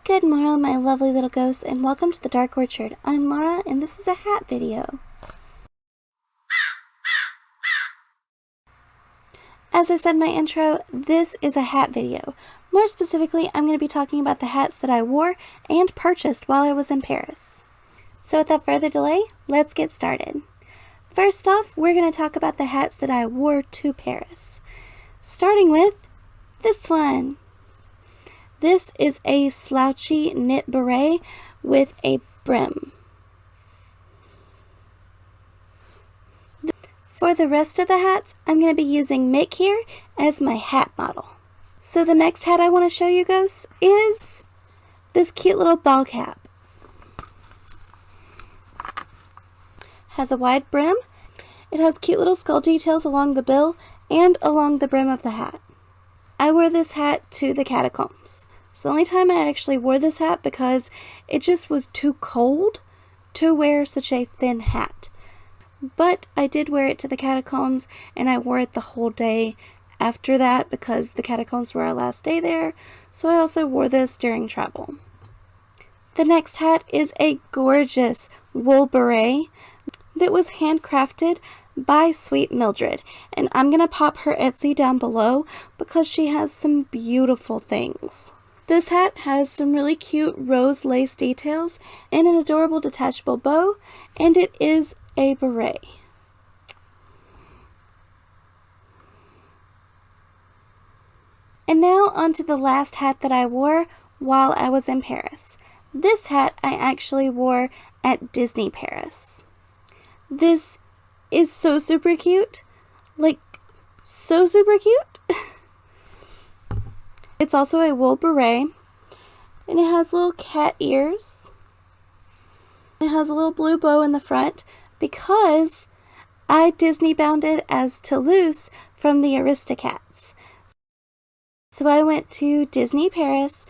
Good morning, my lovely little ghosts, and welcome to the Dark Orchard. I'm Laura, and this is a hat video. As I said in my intro, this is a hat video. More specifically, I'm going to be talking about the hats that I wore and purchased while I was in Paris. So without further delay, let's get started. First off, we're going to talk about the hats that I wore to Paris. Starting with this one. This is a slouchy knit beret with a brim. For the rest of the hats, I'm going to be using Mick here as my hat model. So the next hat I want to show you, ghosts, is this cute little ball cap. Has a wide brim. It has cute little skull details along the bill and along the brim of the hat. I wore this hat to the catacombs. It's the only time I actually wore this hat because it just was too cold to wear such a thin hat. But I did wear it to the catacombs, and I wore it the whole day after that because the catacombs were our last day there, so I also wore this during travel. The next hat is a gorgeous wool beret that was handcrafted by Sweet Mildred, and I'm going to pop her Etsy down below because she has some beautiful things. This hat has some really cute rose lace details and an adorable detachable bow, and it is a beret. And now onto the last hat that I wore while I was in Paris. This hat I actually wore at Disney Paris. This is so super cute. Like, so super cute. It's also a wool beret, and it has little cat ears. It has a little blue bow in the front because I Disney bounded as Toulouse from the Aristocats. So I went to Disney Paris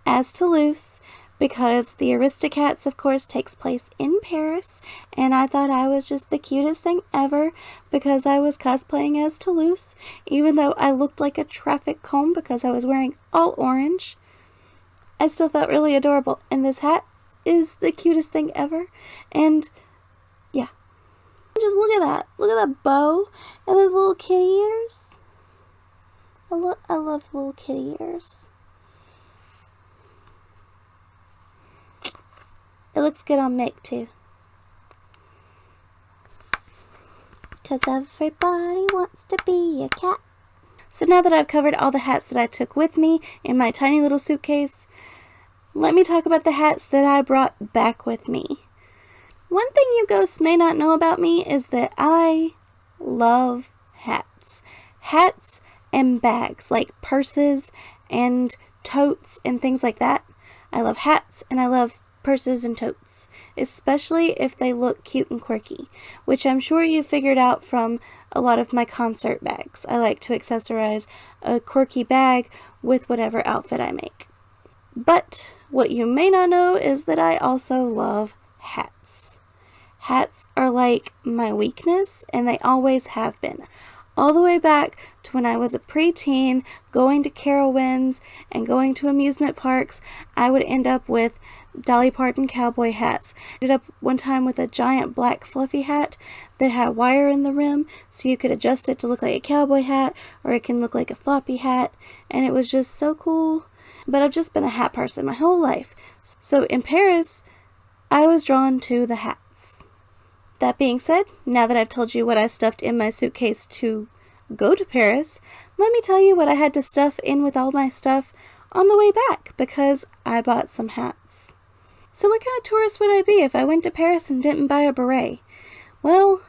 as Toulouse because the Aristocats, of course, takes place in Paris, and I thought I was just the cutest thing ever because I was cosplaying as Toulouse, even though I looked like a traffic cone because I was wearing all orange. I still felt really adorable, and this hat is the cutest thing ever, and yeah. Just look at that. Look at that bow and the little kitty ears. I love little kitty ears. It looks good on Mick too. Cause everybody wants to be a cat. So now that I've covered all the hats that I took with me in my tiny little suitcase, let me talk about the hats that I brought back with me. One thing you ghosts may not know about me is that I love hats. Hats and bags, like purses and totes and things like that. I love hats and I love purses and totes, especially if they look cute and quirky, which I'm sure you figured out from a lot of my concert bags. I like to accessorize a quirky bag with whatever outfit I make. But what you may not know is that I also love hats. Hats are like my weakness, and they always have been. All the way back to when I was a preteen, going to Carowinds and going to amusement parks, I would end up with Dolly Parton cowboy hats. I ended up one time with a giant black fluffy hat that had wire in the rim, so you could adjust it to look like a cowboy hat, or it can look like a floppy hat, and it was just so cool. But I've just been a hat person my whole life. So in Paris, I was drawn to the hats. That being said, now that I've told you what I stuffed in my suitcase to go to Paris, let me tell you what I had to stuff in with all my stuff on the way back, because I bought some hats. So what kind of tourist would I be if I went to Paris and didn't buy a beret? Well,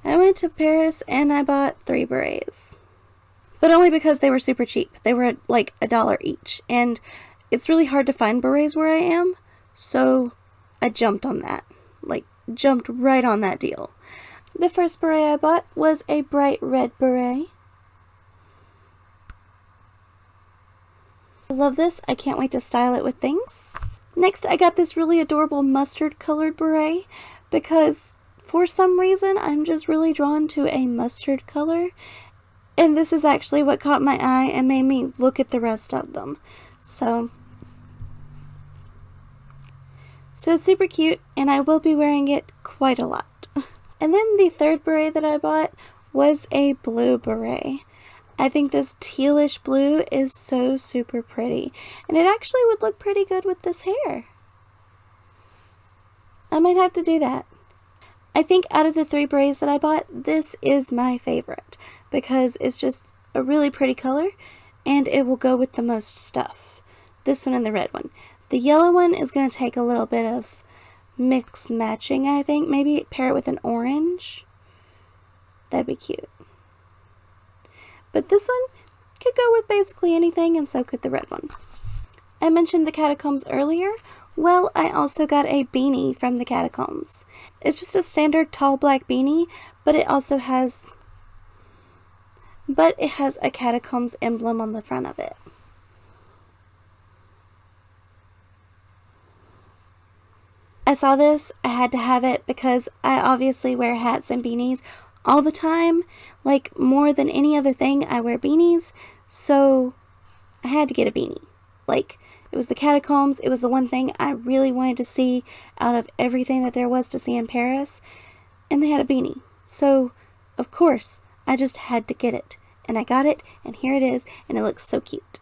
I went to Paris and I bought 3 berets. But only because they were super cheap. They were like $1 each, and it's really hard to find berets where I am, so I jumped on that. Like, jumped right on that deal. The first beret I bought was a bright red beret. I love this. I can't wait to style it with things. Next, I got this really adorable mustard colored beret because for some reason I'm just really drawn to a mustard color, and this is actually what caught my eye and made me look at the rest of them. So So it's super cute, and I will be wearing it quite a lot. And then the third beret that I bought was a blue beret. I think this tealish blue is so super pretty, and it actually would look pretty good with this hair. I might have to do that. I think out of the 3 berets that I bought, this is my favorite because it's just a really pretty color and it will go with the most stuff. This one and the red one. The yellow one is going to take a little bit of mix matching, I think. Maybe pair it with an orange. That'd be cute. But this one could go with basically anything, and so could the red one. I mentioned the catacombs earlier. Well, I also got a beanie from the catacombs. It's just a standard tall black beanie, but it has a catacombs emblem on the front of it. I saw this, I had to have it because I obviously wear hats and beanies all the time. Like, more than any other thing, I wear beanies, so I had to get a beanie. Like, it was the catacombs, it was the one thing I really wanted to see out of everything that there was to see in Paris, and they had a beanie. So, of course, I just had to get it. And I got it, and here it is, and it looks so cute.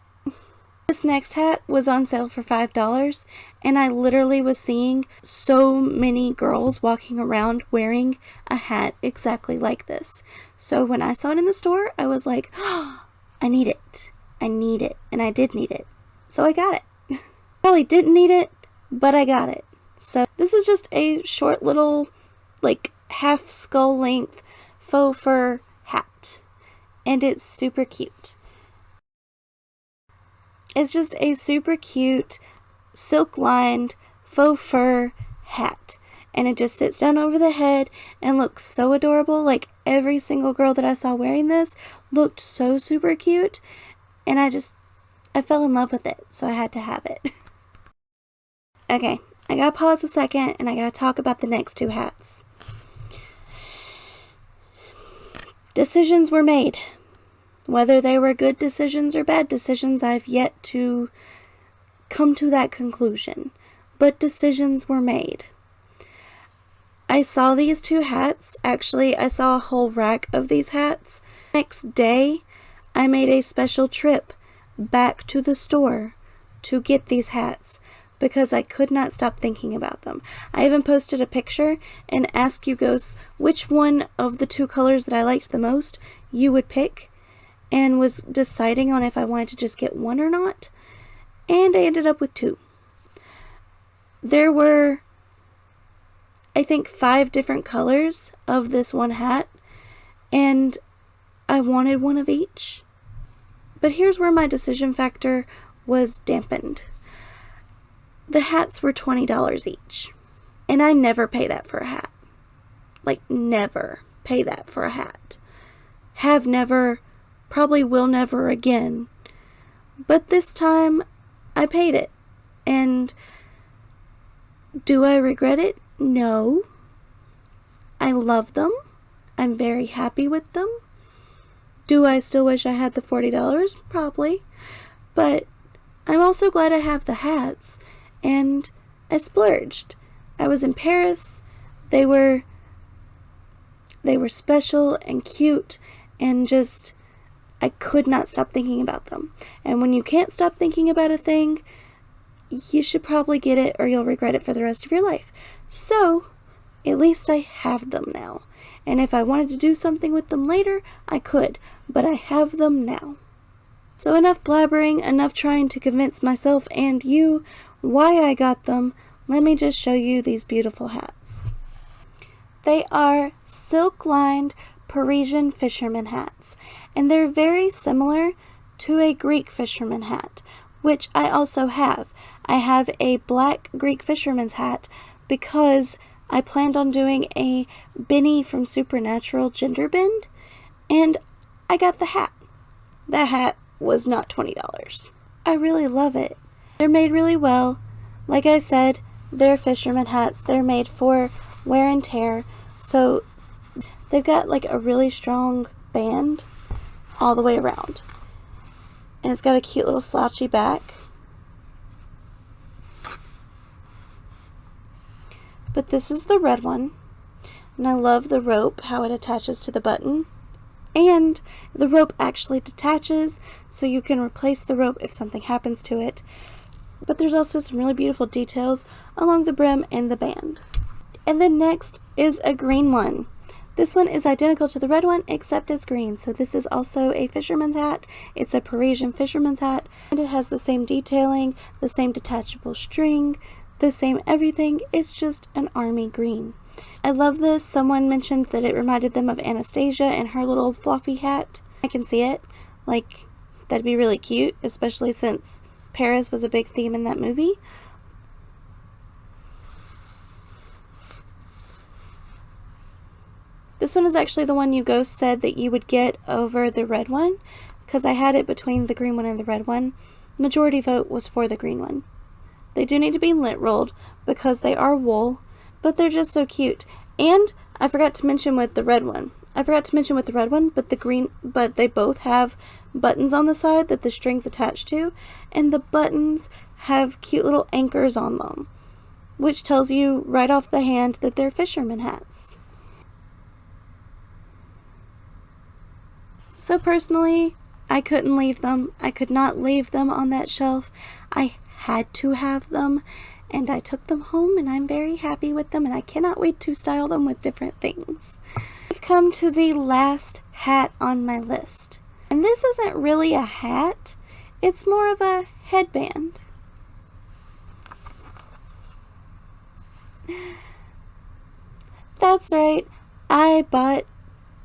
This next hat was on sale for $5, and I literally was seeing so many girls walking around wearing a hat exactly like this. So when I saw it in the store, I was like, oh, I need it. I need it. And I did need it. So I got it. Probably didn't need it, but I got it. So this is just a short little, like, half skull length faux fur hat. And it's super cute. It's just a super cute silk-lined faux fur hat. And it just sits down over the head and looks so adorable. Like, every single girl that I saw wearing this looked so super cute. And I fell in love with it, so I had to have it. Okay, I gotta pause a second and I gotta talk about the next 2 hats. Decisions were made. Whether they were good decisions or bad decisions, I've yet to come to that conclusion. But decisions were made. I saw these 2 hats. Actually, I saw a whole rack of these hats. Next day, I made a special trip back to the store to get these hats because I could not stop thinking about them. I even posted a picture and asked you guys which one of the 2 colors that I liked the most you would pick, and was deciding on if I wanted to just get one or not, and I ended up with 2. There were, I think, 5 different colors of this one hat, and I wanted one of each. But here's where my decision factor was dampened. The hats were $20 each, and I never pay that for a hat. Like, never pay that for a hat. Have never, probably will never again. But this time, I paid it. And do I regret it? No. I love them. I'm very happy with them. Do I still wish I had the $40? Probably. But I'm also glad I have the hats. And I splurged. I was in Paris. They were special and cute, and just, I could not stop thinking about them. And when you can't stop thinking about a thing, you should probably get it or you'll regret it for the rest of your life. So, at least I have them now. And if I wanted to do something with them later, I could. But I have them now. So enough blabbering, enough trying to convince myself and you why I got them. Let me just show you these beautiful hats. They are silk-lined Parisian fisherman hats, and they're very similar to a Greek fisherman hat, which I also have. I have a black Greek fisherman's hat because I planned on doing a Benny from Supernatural gender bend, and I got the hat. That hat was not $20. I really love it. They're made really well. Like I said, they're fisherman hats. They're made for wear and tear, so they've got like a really strong band all the way around. And it's got a cute little slouchy back. But this is the red one. And I love the rope, how it attaches to the button. And the rope actually detaches, so you can replace the rope if something happens to it. But there's also some really beautiful details along the brim and the band. And then next is a green one. This one is identical to the red one, except it's green. So this is also a fisherman's hat. It's a Parisian fisherman's hat. And it has the same detailing, the same detachable string, the same everything. It's just an army green. I love this. Someone mentioned that it reminded them of Anastasia and her little floppy hat. I can see it. Like, that'd be really cute, especially since Paris was a big theme in that movie. This one is actually the one you Ghost said that you would get over the red one, because I had it between the green one and the red one. Majority vote was for the green one. They do need to be lint rolled because they are wool, but they're just so cute. And I forgot to mention with the red one. But they both have buttons on the side that the string's attached to, and the buttons have cute little anchors on them, which tells you right off the hand that they're fisherman hats. So personally, I couldn't leave them. I could not leave them on that shelf. I had to have them, and I took them home, and I'm very happy with them, and I cannot wait to style them with different things. I've come to the last hat on my list, and this isn't really a hat. It's more of a headband. That's right, I bought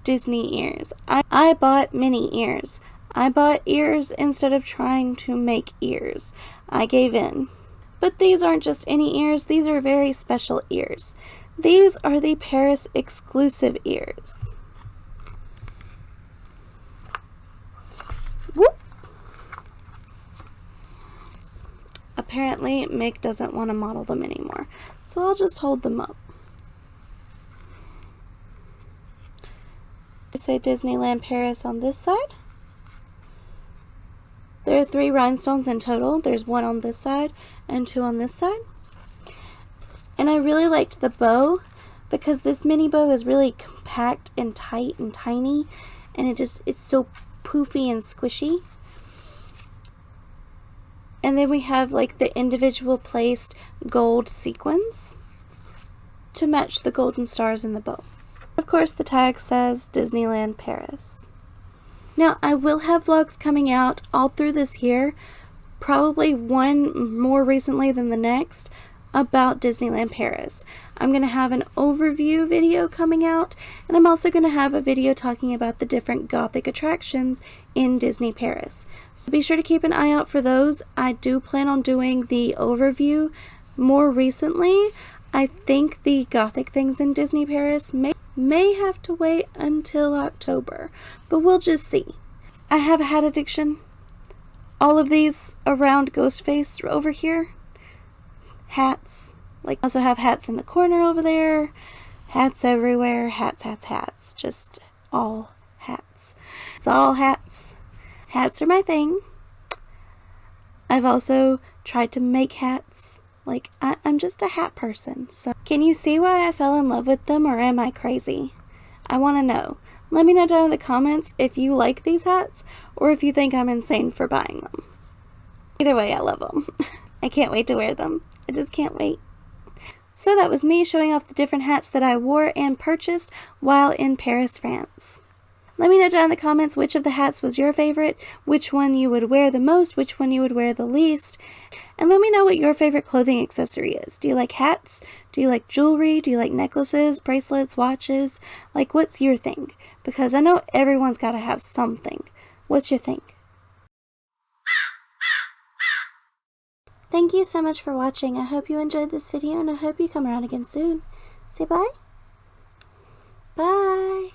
Disney ears. I bought mini ears. I bought ears instead of trying to make ears. I gave in. But these aren't just any ears, these are very special ears. These are the Paris exclusive ears. Whoop! Apparently, Mick doesn't want to model them anymore, so I'll just hold them up. I say Disneyland Paris on this side. There are 3 rhinestones in total. There's 1 on this side and 2 on this side. And I really liked the bow because this mini bow is really compact and tight and tiny, and it's so poofy and squishy. And then we have like the individual placed gold sequins to match the golden stars in the bow. Of course, the tag says Disneyland Paris. Now, I will have vlogs coming out all through this year, probably one more recently than the next, about Disneyland Paris. I'm going to have an overview video coming out, and I'm also going to have a video talking about the different Gothic attractions in Disney Paris. So be sure to keep an eye out for those. I do plan on doing the overview more recently. I think the Gothic things in Disney Paris may have to wait until October, but we'll just see. I have a hat addiction. All of these around Ghostface over here. Hats. Like, I also have hats in the corner over there. Hats everywhere. Hats. Just all hats. It's all hats. Hats are my thing. I've also tried to make hats. Like, I'm just a hat person. So, can you see why I fell in love with them, or am I crazy? I want to know. Let me know down in the comments if you like these hats, or if you think I'm insane for buying them. Either way, I love them. I can't wait to wear them. I just can't wait. So that was me showing off the different hats that I wore and purchased while in Paris, France. Let me know down in the comments which of the hats was your favorite, which one you would wear the most, which one you would wear the least, and let me know what your favorite clothing accessory is. Do you like hats? Do you like jewelry? Do you like necklaces, bracelets, watches? Like, what's your thing? Because I know everyone's got to have something. What's your thing? Thank you so much for watching. I hope you enjoyed this video, and I hope you come around again soon. Say bye. Bye.